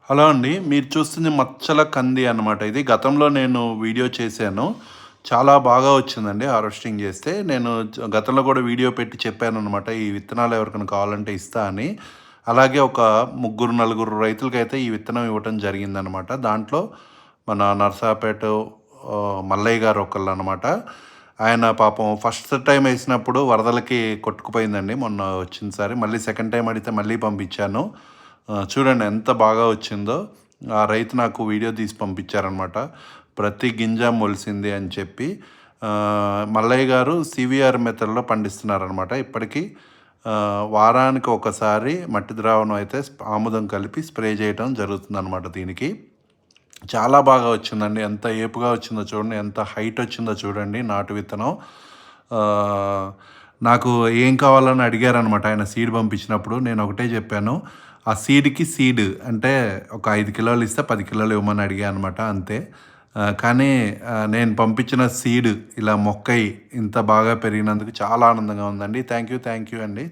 Hello అండి. మీరు చూస్తుంది మచ్చల కంది అనమాట ఇది. గతంలో నేను వీడియో చేశాను. చాలా బాగా వచ్చిందండి హార్వెస్టింగ్ చేస్తే. నేను గతంలో కూడా వీడియో పెట్టి చెప్పాననమాట. ఈ విత్తనాలు ఎవరికైనా కావాలంటే ఇస్తా అని. అలాగే ఒక ముగ్గురు, నలుగురు రైతులకైతే ఈ విత్తనం ఇవ్వటం జరిగిందనమాట. దాంట్లో మన నరసరావుపేట మల్లయ్య గారు ఒకళ్ళనమాట. ఆయన పాపం ఫస్ట్ టైమ్ ఏసినప్పుడు వరదలకి కొట్టుకుపోయిందండి మొన్న వచ్చినసారి. మళ్ళీ సెకండ్ టైమ్ అడిగితే మళ్ళీ పంపించాను. చూడండి ఎంత బాగా వచ్చిందో. ఆ రైతు నాకు వీడియో తీసి పంపించారనమాట. ప్రతి గింజ మొలిసింది అని చెప్పి. మల్లయ్య గారు సివిఆర్ మెథడ్‌లో పండిస్తున్నారనమాట. ఇప్పటికి వారానికి ఒకసారి మట్టి ద్రావణం అయితే ఆముదం కలిపి స్ప్రే చేయటం జరుగుతుందనమాట దీనికి. చాలా బాగా వచ్చిందండి. ఎంత ఏపుగా వచ్చిందో చూడండి. ఎంత హైట్ వచ్చిందో చూడండి నాటు విత్తనం. ఆహ్, నాకు ఏం కావాలని అడిగారనమాట ఆయన సీడ్ పంపించినప్పుడు. నేను ఒకటే చెప్పాను. ఆ సీడ్‌కి సీడ్ అంటే ఒక 5 కిలోలు ఇస్తే 10 కిలోలు ఇవ్వమని అడిగా అనమాట అంతే. కానీ నేను పంపించిన సీడ్ ఇలా మొక్కై ఇంత బాగా పెరిగినందుకు చాలా ఆనందంగా ఉందండి. థ్యాంక్ యూ అండి.